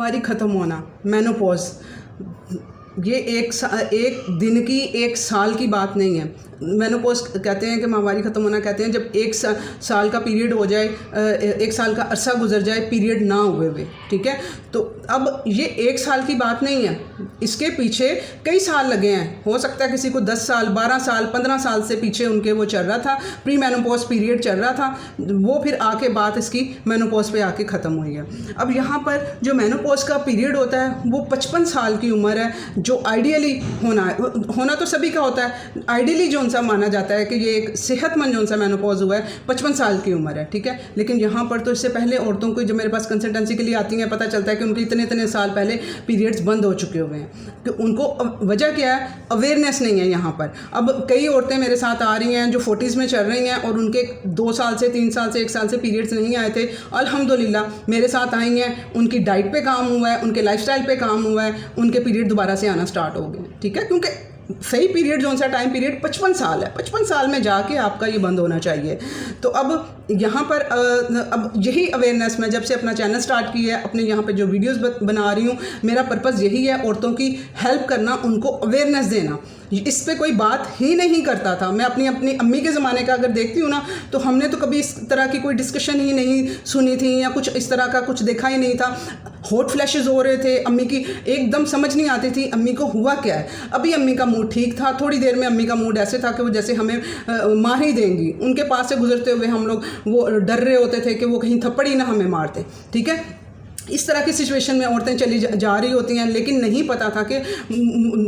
माहवारी ख़त्म होना, मेनोपॉज, ये एक दिन की, एक साल की बात नहीं है। मेनोपॉज कहते हैं कि माहवारी ख़त्म होना, कहते हैं जब एक साल का पीरियड हो जाए, एक साल का अरसा गुजर जाए पीरियड ना हुए हुए, ठीक है। तो अब ये एक साल की बात नहीं है, इसके पीछे कई साल लगे हैं। हो सकता है किसी को 10 साल, 12 साल, 15 साल से पीछे उनके वो चल रहा था, प्री मेनोपॉज पीरियड चल रहा था, वो फिर आके बात इसकी मेनोपॉज पे आके ख़त्म हुई है। अब यहाँ पर जो मेनोपॉज का पीरियड होता है वो 55 साल की उम्र है, जो आइडियली होना तो सभी का होता है। आइडियली जो सा माना जाता है कि ये एक सेहतमंद जो सा मेनोपॉज हुआ है 55 साल की उम्र है, ठीक है। लेकिन यहाँ पर तो इससे पहले औरतों को, जो मेरे पास कंसल्टेंसी के लिए आती हैं, पता चलता है कि उनके इतने साल पहले पीरियड्स बंद हो चुके हुए हैं। कि उनको वजह क्या है? अवेयरनेस नहीं है यहाँ पर। अब कई औरतें मेरे साथ आ रही हैं जो 40s में चल रही हैं और उनके 2 साल से, 3 साल से, 1 साल से पीरियड्स नहीं आए थे। अल्हम्दुलिल्लाह मेरे साथ आई हैं, उनकी डाइट पे काम हुआ है, उनके लाइफस्टाइल पे काम हुआ है, उनके पीरियड दोबारा से आना स्टार्ट हो गए, ठीक है। क्योंकि सही पीरियड जो सा टाइम पीरियड 55 साल है, 55 साल में जाके आपका ये बंद होना चाहिए। तो अब यहाँ पर अब यही अवेयरनेस मैं जब से अपना चैनल स्टार्ट किया है, अपने यहाँ पे जो वीडियोस बना रही हूँ, मेरा पर्पज़ यही है, औरतों की हेल्प करना, उनको अवेयरनेस देना। इस पे कोई बात ही नहीं करता था। मैं अपनी अम्मी के ज़माने का अगर देखती हूँ ना, तो हमने तो कभी इस तरह की कोई डिस्कशन ही नहीं सुनी थी, या कुछ इस तरह का कुछ देखा ही नहीं था। हॉट फ्लैशेस हो रहे थे, अम्मी की एकदम समझ नहीं आती थी अम्मी को हुआ क्या है। अभी अम्मी का मूड ठीक था, थोड़ी देर में अम्मी का मूड ऐसे था कि वो जैसे हमें मार ही देंगी। उनके पास से गुजरते हुए हम लोग वो डर रहे होते थे कि वो कहीं थप्पड़ ही ना हमें मारते, ठीक है। इस तरह की सिचुएशन में औरतें चली जा रही होती हैं, लेकिन नहीं पता था कि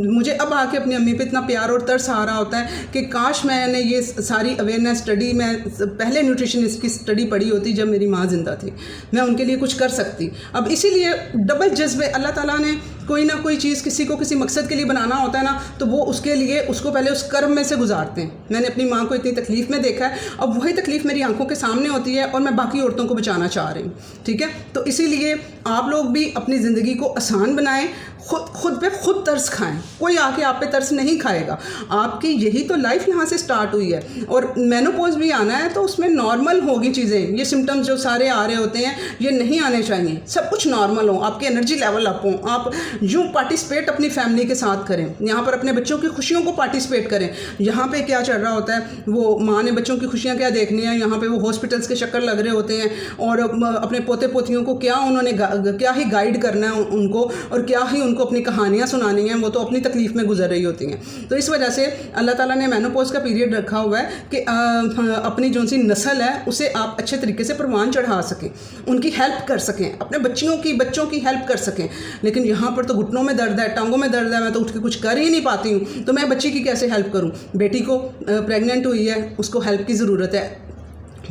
मुझे अब आके अपनी अम्मी पे इतना प्यार और तरस आ रहा होता है कि काश मैंने ये सारी अवेयरनेस स्टडी, मैं पहले न्यूट्रिशनिस्ट की स्टडी पढ़ी होती जब मेरी माँ जिंदा थी, मैं उनके लिए कुछ कर सकती। अब इसीलिए डबल जज्बे, अल्लाह ताला ने कोई ना कोई चीज़ किसी को किसी मकसद के लिए बनाना होता है ना, तो वो उसके लिए उसको पहले उस कर्म में से गुजारते हैं। मैंने अपनी माँ को इतनी तकलीफ़ में देखा है, अब वही तकलीफ़ मेरी आंखों के सामने होती है और मैं बाकी औरतों को बचाना चाह रही हूँ, ठीक है। तो इसीलिए आप लोग भी अपनी ज़िंदगी को आसान बनाएं, खुद पे खुद तरस खाएं। कोई आके आप पे तरस नहीं खाएगा। आपकी यही तो लाइफ यहाँ से स्टार्ट हुई है, और मेनोपॉज भी आना है तो उसमें नॉर्मल होगी चीज़ें। ये सिम्टम्स जो सारे आ रहे होते हैं ये नहीं आने चाहिए, सब कुछ नॉर्मल हो, आपकी एनर्जी लेवल अप हो, आप यूँ पार्टिसिपेट अपनी फैमिली के साथ करें, यहाँ पर अपने बच्चों की खुशियों को पार्टिसिपेट करें। यहाँ पे क्या चल रहा होता है, वो माँ ने बच्चों की खुशियाँ क्या देखनी है, यहाँ पे वो हॉस्पिटल्स के चक्कर लग रहे होते हैं, और अपने पोते पोतियों को क्या उन्होंने क्या ही गाइड करना है उनको, और क्या ही उनको अपनी कहानियाँ सुनानी हैं। वो तो अपनी तकलीफ़ में गुजर रही होती हैं। तो इस वजह से अल्लाह ताला ने मेनोपॉज का पीरियड रखा हुआ है कि अपनी जो सी नस्ल है उसे आप अच्छे तरीके से परवान चढ़ा सकें, उनकी हेल्प कर सकें, अपने बच्चों की हेल्प कर सकें। लेकिन यहाँ पर तो घुटनों में दर्द है, टांगों में दर्द है, मैं तो उठ के कुछ कर ही नहीं पाती हूँ, तो मैं बच्ची की कैसे हेल्प करूँ। बेटी को प्रेग्नेंट हुई है, उसको हेल्प की ज़रूरत है।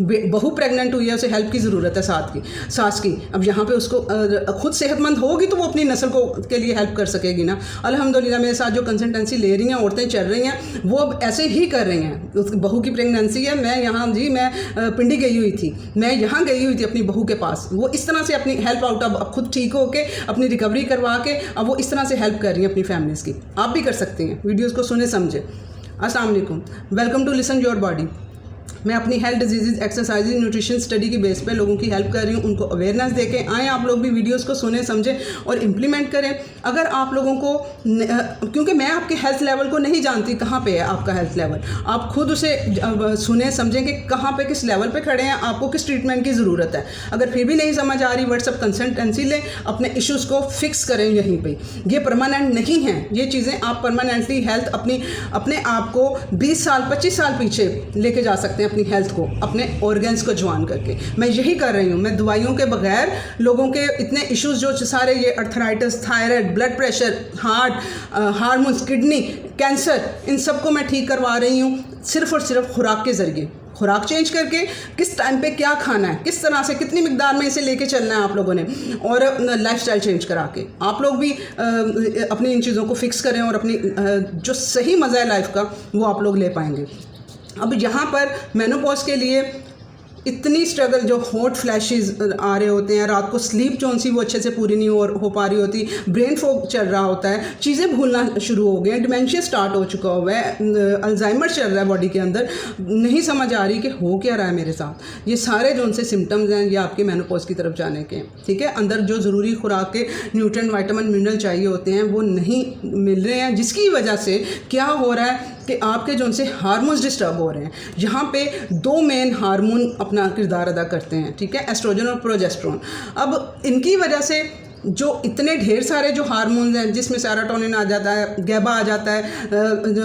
बहू प्रेग्नेंट हुई है, उसे हेल्प की ज़रूरत है सास की। अब यहाँ पे उसको खुद सेहतमंद होगी तो वो अपनी नस्ल के लिए हेल्प कर सकेगी ना। अल्हम्दुलिल्लाह मेरे साथ जो कंसल्टेंसी ले रही हैं औरतें चल रही हैं, वो अब ऐसे ही कर रही हैं। बहू की प्रेगनेंसी है, मैं यहाँ मैं पिंडी गई हुई थी, मैं यहाँ गई हुई थी अपनी बहू के पास। वो इस तरह से अपनी हेल्प आउट, अब खुद ठीक होके अपनी रिकवरी करवा के अब वो इस तरह से हेल्प कर रही हैं अपनी फैमिलीज़ की। आप भी कर सकती हैं, वीडियोज़ को सुने समझे। अस्सलाम वालेकुम, welcome to listen your body. मैं अपनी health disease, exercise, nutrition study की बेस पे लोगों की हेल्प कर रही हूँ, उनको अवेयरनेस देके आएँ। आप लोग भी वीडियोस को सुने समझें और इम्प्लीमेंट करें। अगर आप लोगों को, क्योंकि मैं आपके हेल्थ लेवल को नहीं जानती कहाँ पे है आपका हेल्थ लेवल, आप खुद उसे सुने समझें कि कहाँ पे किस लेवल पे खड़े हैं, आपको किस ट्रीटमेंट की ज़रूरत है। अगर फिर भी नहीं समझ आ रही, व्हाट्सएप कंसल्टेंसी लें, अपने इश्यूज़ को फिक्स करें यहीं पर। ये परमानेंट नहीं है ये चीज़ें, आप परमानेंटली हेल्थ अपने आप को 20 साल 25 साल पीछे लेके जा सकते हैं, अपनी हेल्थ को, अपने ऑर्गन्स को ज्वाइन करके। मैं यही कर रही हूँ। मैं दवाइयों के बगैर लोगों के इतने इश्यूज जो सारे ये arthritis, thyroid, blood pressure, heart, hormones, kidney, cancer, इन सबको मैं ठीक करवा रही हूँ सिर्फ और सिर्फ खुराक के ज़रिए। खुराक चेंज करके, किस टाइम पे क्या खाना है, किस तरह से कितनी मिकदार में इसे लेके चलना है आप लोगों ने, और लाइफस्टाइल चेंज करा के आप लोग भी अपनी इन चीज़ों को फिक्स करें और अपनी जो सही मज़ा है लाइफ का वो आप लोग ले पाएंगे। अब यहाँ पर मेनोपॉज के लिए इतनी स्ट्रगल, जो हॉट फ्लैशेस आ रहे होते हैं, रात को स्लीप जो सी वो अच्छे से पूरी नहीं हो पा रही होती, ब्रेन फॉग चल रहा होता है, चीज़ें भूलना शुरू हो गए हैं, डिमेंशिया स्टार्ट हो चुका हुआ है, अल्जाइमर चल रहा है बॉडी के अंदर, नहीं समझ आ रही कि हो क्या रहा है मेरे साथ। ये सारे जो उनसे सिम्टम्स हैं ये आपके मेनोपॉज की तरफ जाने के हैं। ठीक है, अंदर जो ज़रूरी खुराक के न्यूट्रिएंट, विटामिन, मिनरल चाहिए होते हैं वो नहीं मिल रहे हैं, जिसकी वजह से क्या हो रहा है कि आपके जो उनसे हार्मोन्स डिस्टर्ब हो रहे हैं। यहाँ पे 2 मेन हार्मोन अपना किरदार अदा करते हैं। ठीक है, एस्ट्रोजन और प्रोजेस्टेरोन। अब इनकी वजह से जो इतने ढेर सारे जो हार्मोन्स हैं, जिसमें सेरोटोनिन आ जाता है, गैबा आ जाता है,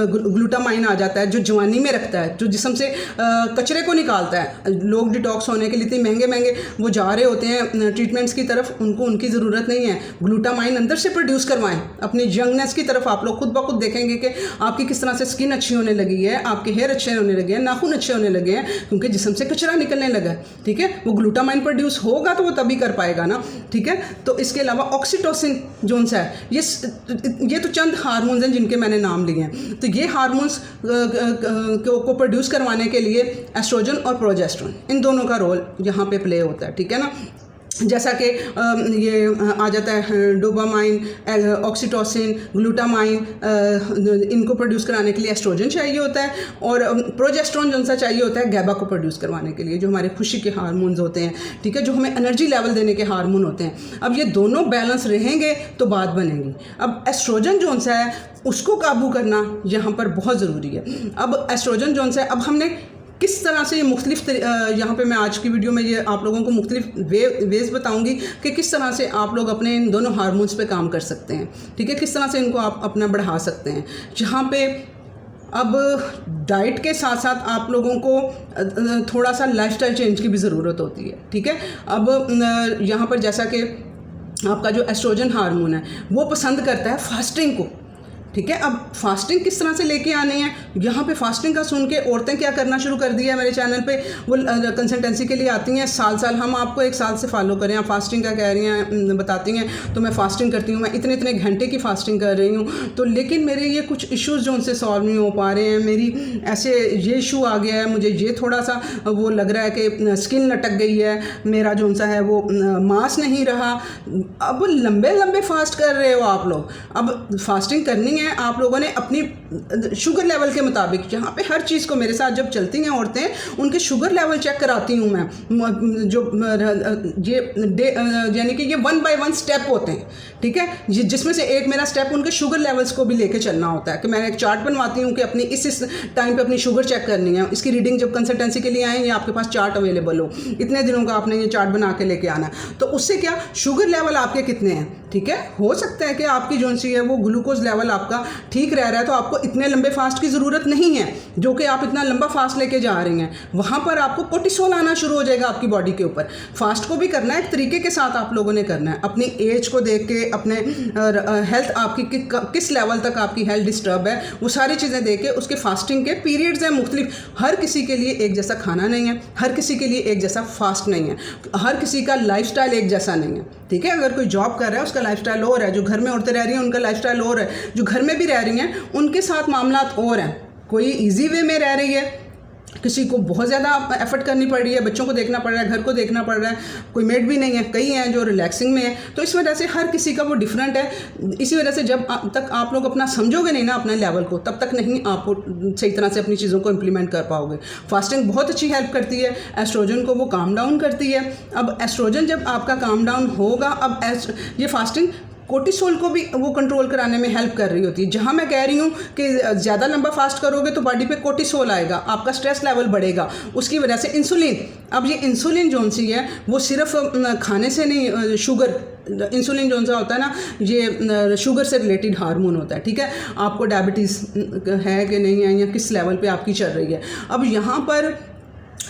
ग्लूटामाइन आ जाता है, जो जवानी में रखता है, जो जिस्म से कचरे को निकालता है। लोग डिटॉक्स होने के लिए इतने महंगे महंगे वो जा रहे होते हैं ट्रीटमेंट्स की तरफ, उनको उनकी ज़रूरत नहीं है। ग्लूटामाइन अंदर से प्रोड्यूस करवाएं अपनी यंगनेस की तरफ। आप लोग खुद ब खुद देखेंगे कि आपकी किस तरह से स्किन अच्छी होने लगी है, आपके हेयर अच्छे होने लगे हैं, नाखून अच्छे होने लगे हैं, क्योंकि जिस्म से कचरा निकलने लगा है। ठीक है, वो ग्लूटामाइन प्रोड्यूस होगा तो वो तभी कर पाएगा ना। ठीक है, तो इसके अलावा ऑक्सीटोसिन जोन सा है, ये तो चंद हार्मोन्स हैं जिनके मैंने नाम लिए हैं। तो ये हार्मोन्स को प्रोड्यूस करवाने के लिए एस्ट्रोजन और प्रोजेस्टेरोन, इन दोनों का रोल यहाँ पे प्ले होता है। ठीक है ना, जैसा कि ये आ जाता है डोपामाइन, ऑक्सीटोसिन, ग्लूटामाइन, इनको प्रोड्यूस कराने के लिए एस्ट्रोजन चाहिए होता है, और प्रोजेस्टेरोन जो सा चाहिए होता है गैबा को प्रोड्यूस करवाने के लिए, जो हमारे खुशी के हार्मोन्स होते हैं। ठीक है, जो हमें एनर्जी लेवल देने के हार्मोन होते हैं। अब ये दोनों बैलेंस रहेंगे तो बात बनेगी। अब एस्ट्रोजन जो सा है उसको काबू करना यहाँ पर बहुत ज़रूरी है। अब एस्ट्रोजन जो सा है, अब हमने किस तरह से ये मुख्तलिफ, यहाँ पे मैं आज की वीडियो में ये आप लोगों को मुख्तलिफ वेज बताऊंगी कि किस तरह से आप लोग अपने इन दोनों हार्मोन्स पे काम कर सकते हैं। ठीक है, किस तरह से इनको आप अपना बढ़ा सकते हैं। जहाँ पे अब डाइट के साथ साथ आप लोगों को थोड़ा सा लाइफस्टाइल चेंज की भी ज़रूरत होती है। ठीक है, अब यहाँ पर जैसा कि आपका जो एस्ट्रोजन हार्मोन है वो पसंद करता है फास्टिंग को। ठीक है, अब फास्टिंग किस तरह से लेके आनी है, यहाँ पे फास्टिंग का सुन के औरतें क्या करना शुरू कर दिया है मेरे चैनल पे, वो कंसल्टेंसी के लिए आती हैं। साल हम आपको 1 साल से फॉलो करें, आप फास्टिंग का कह रही हैं, बताती हैं, तो मैं फास्टिंग करती हूँ, मैं इतने इतने घंटे की फास्टिंग कर रही हूँ, तो लेकिन मेरे ये कुछ इश्यूज़ जो उनसे सॉल्व नहीं हो पा रहे हैं, मेरी ऐसे ये इशू आ गया है, मुझे ये थोड़ा सा वो लग रहा है कि स्किन लटक गई है, मेरा जो सा है वो मांस नहीं रहा। अब लंबे लंबे फास्ट कर रहे हो आप लोग। अब फास्टिंग करनी है आप लोगों ने अपनी शुगर लेवल के मुताबिक, जहाँ पे हर चीज़ को मेरे साथ जब चलती हैं औरतें, उनके शुगर लेवल चेक कराती हूँ मैं, जो ये यानी कि ये 1 by 1 स्टेप होते हैं। ठीक है, जिसमें से एक मेरा स्टेप उनके शुगर लेवल्स को भी लेके चलना होता है, कि मैं एक चार्ट बनवाती हूँ कि अपनी इस टाइम पे अपनी शुगर चेक करनी है। इसकी रीडिंग जब कंसल्टेंसी के लिए आए, या आपके पास चार्ट अवेलेबल हो, इतने दिनों का आपने ये चार्ट बना के लेके आना है। तो उससे क्या, शुगर लेवल आपके कितने हैं। ठीक है, हो सकता है कि आपकी जो सी है वो ग्लूकोज लेवल आपका ठीक रह रहा है, तो आपको इतने लंबे फास्ट की ज़रूरत नहीं है, जो कि आप इतना लंबा फास्ट लेके जा रही हैं। वहाँ पर आपको कोर्टिसोल आना शुरू हो जाएगा आपकी बॉडी के ऊपर। फास्ट को भी करना है एक तरीके के साथ, आप लोगों ने करना है, अपनी एज को देख के, अपने हेल्थ आपकी किस लेवल तक आपकी हेल्थ डिस्टर्ब है, वो सारी चीज़ें देख के उसके फास्टिंग के पीरियड्स हैं मुख्तलिफ। हर किसी के लिए एक जैसा खाना नहीं है, हर किसी के लिए एक जैसा फास्ट नहीं है, हर किसी का लाइफस्टाइल एक जैसा नहीं है। ठीक है, अगर कोई जॉब कर रहा है उसका लाइफस्टाइल और है, जो घर में औरतें रह रही हैं उनका लाइफस्टाइल और है, जो घर में भी रह रही हैं उनके साथ मामलात और हैं। कोई इजी वे में रह रही है, किसी को बहुत ज़्यादा एफर्ट करनी पड़ रही है, बच्चों को देखना पड़ रहा है, घर को देखना पड़ रहा है, कोई मेड भी नहीं है, कई हैं जो रिलैक्सिंग में है। तो इस वजह से हर किसी का वो डिफरेंट है। इसी वजह से जब तक आप लोग अपना समझोगे नहीं ना अपने लेवल को, तब तक नहीं आप सही तरह से अपनी चीज़ों को इम्प्लीमेंट कर पाओगे। फास्टिंग बहुत अच्छी हेल्प करती है, एस्ट्रोजन को वो काम डाउन करती है। अब एस्ट्रोजन जब आपका काम डाउन होगा, अब ये फास्टिंग कोर्टिसोल को भी वो कंट्रोल कराने में हेल्प कर रही होती है। जहाँ मैं कह रही हूँ कि ज़्यादा लंबा फास्ट करोगे तो बॉडी पे कोर्टिसोल आएगा, आपका स्ट्रेस लेवल बढ़ेगा, उसकी वजह से इंसुलिन। अब ये इंसुलिन जोन सी है वो सिर्फ खाने से नहीं, शुगर इंसुलिन जोन सा होता है ना, ये शुगर से रिलेटेड हार्मोन होता है। ठीक है, आपको डायबिटीज़ है कि नहीं है, या किस लेवल पे आपकी चल रही है। अब यहाँ पर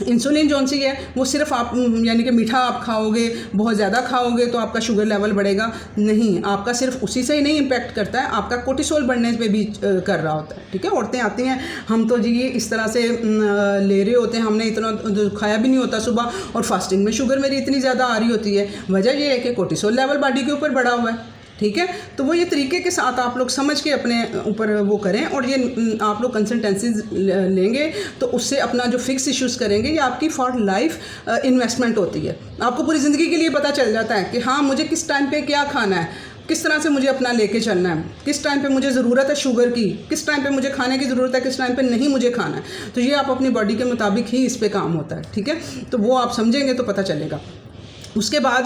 इंसुलिन जोन सी है वो सिर्फ आप यानी कि मीठा आप खाओगे, बहुत ज़्यादा खाओगे तो आपका शुगर लेवल बढ़ेगा, नहीं, आपका सिर्फ उसी से ही नहीं इम्पेक्ट करता है, आपका कोर्टिसोल बढ़ने पे भी कर रहा होता है। ठीक है, औरतें आती हैं, हम तो जी इस तरह से ले रहे होते हैं, हमने इतना खाया भी नहीं होता सुबह, और फास्टिंग में शुगर मेरी इतनी ज़्यादा आ रही होती है। वजह ये है कि कोर्टिसोल लेवल बॉडी के ऊपर बढ़ा हुआ है। ठीक है। तो वो ये तरीके के साथ आप लोग समझ के अपने ऊपर वो करें, और ये आप लोग कंसल्टेंसीज लेंगे तो उससे अपना जो फिक्स इश्यूज़ करेंगे, ये आपकी फॉर लाइफ इन्वेस्टमेंट होती है। आपको पूरी ज़िंदगी के लिए पता चल जाता है कि हाँ मुझे किस टाइम पे क्या खाना है, किस तरह से मुझे अपना लेके चलना है, किस टाइम पे मुझे ज़रूरत है शुगर की, किस टाइम पे मुझे खाने की ज़रूरत है, किस टाइम पे नहीं मुझे खाना है। तो ये आप अपनी बॉडी के मुताबिक ही इस पे काम होता है, ठीक है। तो वो आप समझेंगे तो पता चलेगा। उसके बाद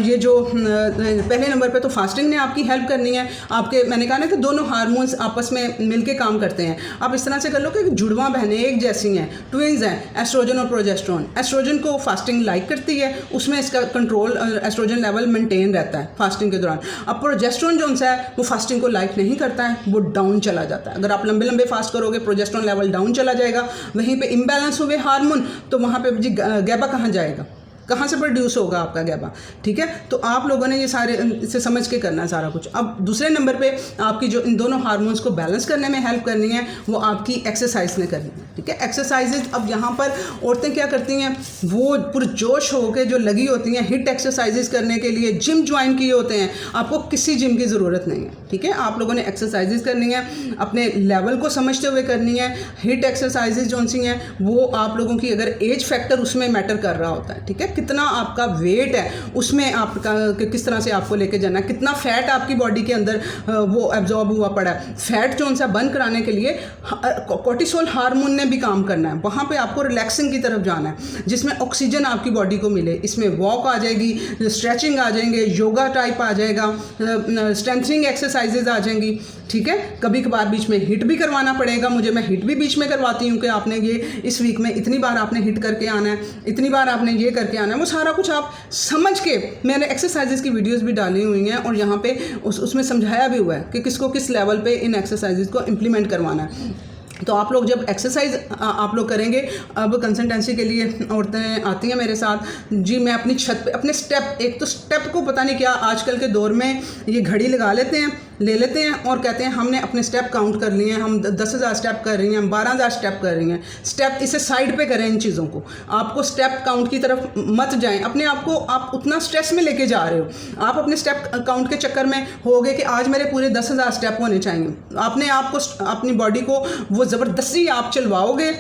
ये जो पहले नंबर पे तो फास्टिंग ने आपकी हेल्प करनी है। आपके मैंने कहा ना कि दोनों हार्मोन्स आपस में मिलके काम करते हैं। आप इस तरह से कर लो कि जुड़वां बहनें एक जैसी हैं, ट्विन्स हैं, एस्ट्रोजन और प्रोजेस्टेरोन। एस्ट्रोजन को फास्टिंग लाइक करती है, उसमें इसका कंट्रोल एस्ट्रोजन लेवल मेंटेन रहता है फास्टिंग के दौरान। अब प्रोजेस्टेरोन जो सा है वो फास्टिंग को लाइक नहीं करता है, वो डाउन चला जाता है। अगर आप लंबे लंबे फास्ट करोगे प्रोजेस्टेरोन लेवल डाउन चला जाएगा। वहीं पर इम्बैलेंस हुए हार्मोन, तो वहाँ पर जी गैबा कहाँ जाएगा, कहाँ से प्रोड्यूस होगा आपका गैबा, ठीक है। तो आप लोगों ने ये सारे इसे समझ के करना है सारा कुछ। अब दूसरे नंबर पे आपकी जो इन दोनों हार्मोन्स को बैलेंस करने में हेल्प करनी है वो आपकी एक्सरसाइज ने करनी है, ठीक है। एक्सरसाइजेज अब यहाँ पर औरतें क्या करती हैं, वो पुरजोश होकर जो लगी होती हैं हिट एक्सरसाइजेज करने के लिए, जिम ज्वाइन किए होते हैं। आपको किसी जिम की ज़रूरत नहीं है, ठीक है। आप लोगों ने एक्सरसाइजेज करनी है, अपने लेवल को समझते हुए करनी है। हिट एक्सरसाइजेज जो सी हैं वो आप लोगों की अगर एज फैक्टर उसमें मैटर कर रहा होता है, ठीक है। कितना आपका वेट है उसमें आपका किस तरह से आपको लेके जाना है, कितना फैट आपकी बॉडी के अंदर वो एब्जॉर्ब हुआ पड़ा है। फैट जो सा बर्न कराने के लिए कोर्टिसोल हार्मोन ने भी काम करना है। वहाँ पे आपको रिलैक्सिंग की तरफ जाना है जिसमें ऑक्सीजन आपकी बॉडी को मिले। इसमें वॉक आ जाएगी, स्ट्रेचिंग आ जाएंगे, योगा टाइप आ जाएगा, स्ट्रेंथनिंग एक्सरसाइजेज आ जाएंगी, ठीक है। कभी कभार बीच में हिट भी करवाना पड़ेगा मुझे, मैं हिट भी बीच में करवाती हूँ कि आपने ये इस वीक में इतनी बार आपने हिट करके आना है, इतनी बार आपने ये करके आना है। वो सारा कुछ आप समझ के, मैंने एक्सरसाइजेज की वीडियोस भी डाली हुई हैं और यहाँ पे उसमें समझाया भी हुआ है कि किसको किस लेवल पे इन एक्सरसाइजेज को इम्प्लीमेंट करवाना है। तो आप लोग जब एक्सरसाइज आप लोग करेंगे, अब कंसल्टेंसी के लिए औरतें आती हैं मेरे साथ, जी मैं अपनी छत पे अपने स्टेप, एक तो स्टेप को पता नहीं क्या आजकल के दौर में ये घड़ी लगा लेते हैं, ले लेते हैं और कहते हैं हमने अपने स्टेप काउंट कर लिए हैं, हम 10,000 स्टेप कर रही हैं, हम 12,000 स्टेप कर रही हैं। स्टेप इसे साइड पे करें इन चीज़ों को, आपको स्टेप काउंट की तरफ मत जाएं। अपने आप को आप उतना स्ट्रेस में लेके जा रहे हो, आप अपने स्टेप काउंट के चक्कर में होगे कि आज मेरे पूरे 10,000 स्टेप होने चाहिए। आपने आपको अपनी बॉडी को वो ज़बरदस्ती आप चलवाओगे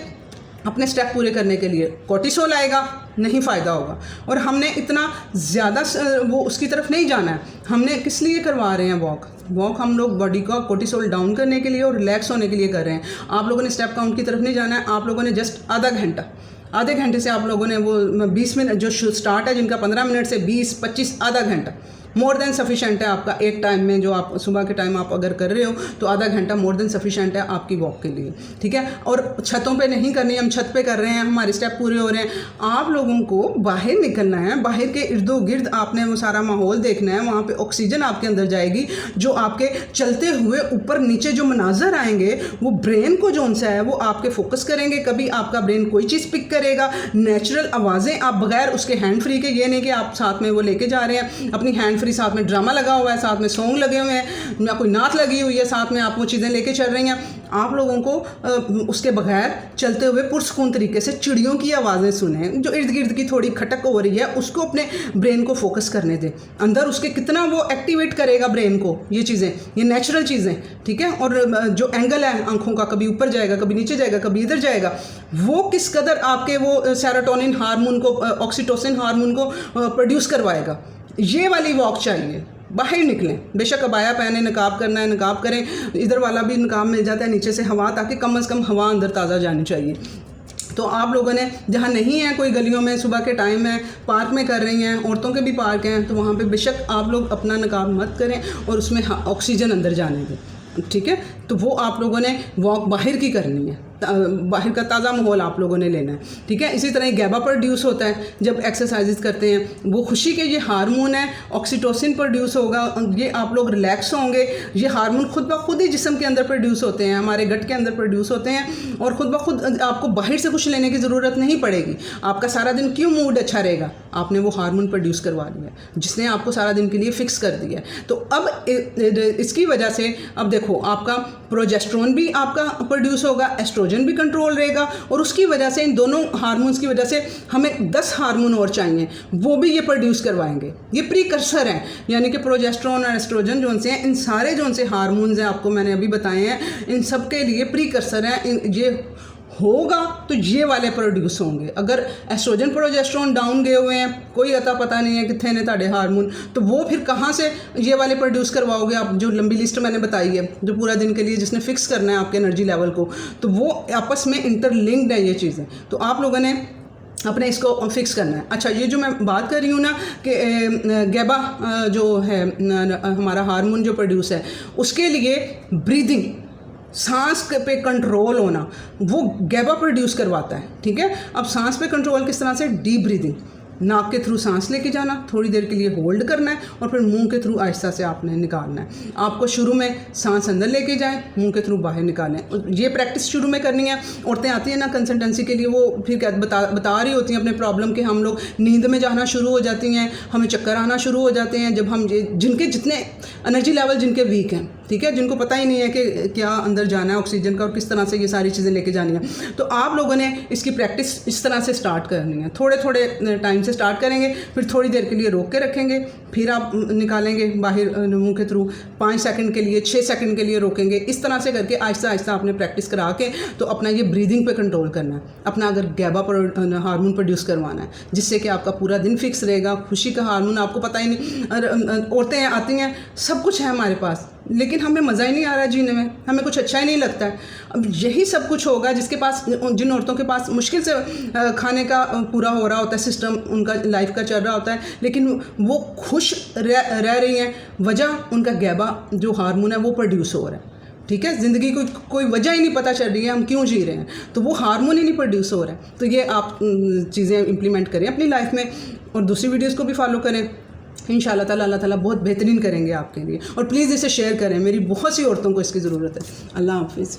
अपने स्टेप पूरे करने के लिए, कोर्टिसोल आएगा, नहीं फ़ायदा होगा। और हमने इतना ज़्यादा वो उसकी तरफ नहीं जाना है। हमने किस लिए करवा रहे हैं वॉक हम लोग बॉडी का कोर्टिसोल डाउन करने के लिए और रिलैक्स होने के लिए कर रहे हैं। आप लोगों ने स्टेप काउंट की तरफ नहीं जाना है। आप लोगों ने जस्ट आधे घंटे से आप लोगों ने वो 20 मिनट जो स्टार्ट है जिनका 15 मिनट से 20-25 आधा घंटा मोर देन सफिशेंट है आपका एक टाइम में। जो आप सुबह के टाइम आप अगर कर रहे हो तो आधा घंटा मोर देन सफिशेंट है आपकी वॉक के लिए, ठीक है। और छतों पे नहीं करनी, हम छत पे कर रहे हैं, हमारे स्टेप पूरे हो रहे हैं। आप लोगों को बाहर निकलना है, बाहर के इर्दो गिर्द आपने वो सारा माहौल देखना है। वहाँ पे ऑक्सीजन आपके अंदर जाएगी, जो आपके चलते हुए ऊपर नीचे जो मनाजर आएंगे वो ब्रेन को जो सा है वो आपके फोकस करेंगे। कभी आपका ब्रेन कोई चीज़ पिक करेगा, नेचुरल आवाज़ें आप बगैर उसके हैंड फ्री के, ये नहीं कि आप साथ में वो लेके जा रहे हैं अपनी हैंड फ्री, साथ में ड्रामा लगा हुआ है, साथ में सॉन्ग लगे हुए हैं या कोई नात लगी हुई है, साथ में आप वो चीज़ें लेके चल रही हैं। आप लोगों को उसके बगैर चलते हुए पुरसकून तरीके से चिड़ियों की आवाज़ें सुने, जो इर्द गिर्द की थोड़ी खटक हो रही है उसको अपने ब्रेन को फोकस करने दें अंदर, उसके कितना वो एक्टिवेट करेगा ब्रेन को ये चीज़ें, ये नेचुरल चीज़ें, ठीक है। और जो एंगल है आंखों का, कभी ऊपर जाएगा, कभी नीचे जाएगा, कभी इधर जाएगा, वो किस कदर आपके वो सेरोटोनिन हार्मोन को, ऑक्सीटोसिन हार्मोन को प्रोड्यूस करवाएगा। ये वाली वॉक चाहिए। बाहर निकलें, बेशक अबाया पहने, नकाब करना है नकाब करें, इधर वाला भी नकाब मिल जाता है नीचे से हवा, ताकि कम से कम हवा अंदर ताज़ा जानी चाहिए। तो आप लोगों ने जहाँ नहीं है कोई गलियों में, सुबह के टाइम है, पार्क में कर रही हैं, औरतों के भी पार्क हैं, तो वहाँ पे बेशक आप लोग अपना नकाब मत करें और उसमें ऑक्सीजन अंदर जाने दें, ठीक है। तो वो आप लोगों ने वॉक बाहर की करनी है, बाहर का ताज़ा माहौल आप लोगों ने लेना है, ठीक है। इसी तरह गैबा प्रोड्यूस होता है जब एक्सरसाइजेज करते हैं, वो खुशी के ये हार्मोन है, ऑक्सीटोसिन प्रोड्यूस होगा, ये आप लोग रिलैक्स होंगे। ये हार्मोन खुद ब खुद ही जिस्म के अंदर प्रोड्यूस होते हैं, हमारे गट के अंदर प्रोड्यूस होते हैं, और खुद ब खुद आपको बाहर से कुछ लेने की ज़रूरत नहीं पड़ेगी। आपका सारा दिन क्यों मूड अच्छा रहेगा, आपने वो हार्मोन प्रोड्यूस करवा लिया जिसने आपको सारा दिन के लिए फिक्स कर दिया। तो अब इसकी वजह से अब देखो आपका प्रोजेस्टेरोन भी आपका प्रोड्यूस होगा, एस्ट्रोजन एस्ट्रोजन भी कंट्रोल रहेगा, और उसकी वजह से, इन दोनों हार्मोन्स की वजह से हमें 10 हार्मोन और चाहिए, वो भी ये प्रोड्यूस करवाएंगे। ये प्रीकर्सर हैं, यानी कि प्रोजेस्टेरोन और एस्ट्रोजन जो से हैं, इन सारे जो से हार्मोन्स हैं आपको मैंने अभी बताए हैं, इन सब के लिए प्रीकर्सर हैं। ये होगा तो ये वाले प्रोड्यूस होंगे। अगर एस्ट्रोजन प्रोजेस्टेरोन डाउन गए हुए हैं, कोई अता पता नहीं है कितने ने ताड़े हार्मोन, तो वो फिर कहाँ से ये वाले प्रोड्यूस करवाओगे आप? जो लंबी लिस्ट मैंने बताई है, जो पूरा दिन के लिए जिसने फिक्स करना है आपके एनर्जी लेवल को, तो वो आपस में इंटरलिंक्ड है ये चीज़ें। तो आप लोगों ने अपने इसको फिक्स करना है। अच्छा, ये जो मैं बात कर रही हूँ ना कि गैबा जो है हमारा हार्मोन जो प्रोड्यूस है, उसके लिए ब्रीदिंग, सांस पे कंट्रोल होना, वो गैबा प्रोड्यूस करवाता है। ठीक है, अब सांस पे कंट्रोल किस तरह से? डीप ब्रीदिंग, नाक के थ्रू सांस लेके जाना, थोड़ी देर के लिए होल्ड करना है, और फिर मुंह के थ्रू आहिस्ता से आपने निकालना है। आपको शुरू में सांस अंदर लेके जाएं, मुंह के थ्रू बाहर निकालें। ये प्रैक्टिस शुरू में करनी है। औरतें आती हैं ना कंसल्टेंसी के लिए, वो फिर क्या बता रही होती हैं अपने प्रॉब्लम के, हम लोग नींद में जाना शुरू हो जाती हैं, हमें चक्कर आना शुरू हो जाते हैं, जब हम जिनके जितने एनर्जी लेवल जिनके वीक हैं, ठीक है, जिनको पता ही नहीं है कि क्या अंदर जाना है ऑक्सीजन का और किस तरह से ये सारी चीज़ें लेके जानी है, तो आप लोगों ने इसकी प्रैक्टिस इस तरह से स्टार्ट करनी है। थोड़े थोड़े टाइम से स्टार्ट करेंगे, फिर थोड़ी देर के लिए रोक के रखेंगे, फिर आप निकालेंगे बाहर मुंह के थ्रू, 5 सेकंड के लिए, 6 सेकंड के लिए रोकेंगे। इस तरह से करके आहिस्ता आहिस्ता आपने प्रैक्टिस करा के तो अपना ये ब्रीदिंग पे कंट्रोल करना है, अपना अगर गैबा हार्मोन प्रोड्यूस करवाना है, जिससे कि आपका पूरा दिन फिक्स रहेगा। खुशी का हार्मोन आपको पता ही नहीं, औरतें आती हैं, सब कुछ है हमारे पास, लेकिन हमें मज़ा ही नहीं आ रहा जीने में, हमें कुछ अच्छा ही नहीं लगता है। अब यही सब कुछ होगा जिसके पास, जिन औरतों के पास मुश्किल से खाने का पूरा हो रहा होता है, सिस्टम उनका लाइफ का चल रहा होता है, लेकिन वो खुश रह रही हैं, वजह उनका गैबा जो हार्मोन है वो प्रोड्यूस हो रहा है। ठीक है, ज़िंदगी को कोई वजह ही नहीं पता चल रही है, हम क्यों जी रहे हैं, तो वो हार्मोन ही नहीं प्रोड्यूस हो रहा है। तो ये आप चीज़ें इम्प्लीमेंट करें अपनी लाइफ में, और दूसरी वीडियोज़ को भी फॉलो करें। इंशाल्लाह ताला अल्लाह ताला बहुत बेहतरीन करेंगे आपके लिए। और प्लीज़ इसे शेयर करें, मेरी बहुत सी औरतों को इसकी ज़रूरत है। अल्लाह हाफिज़।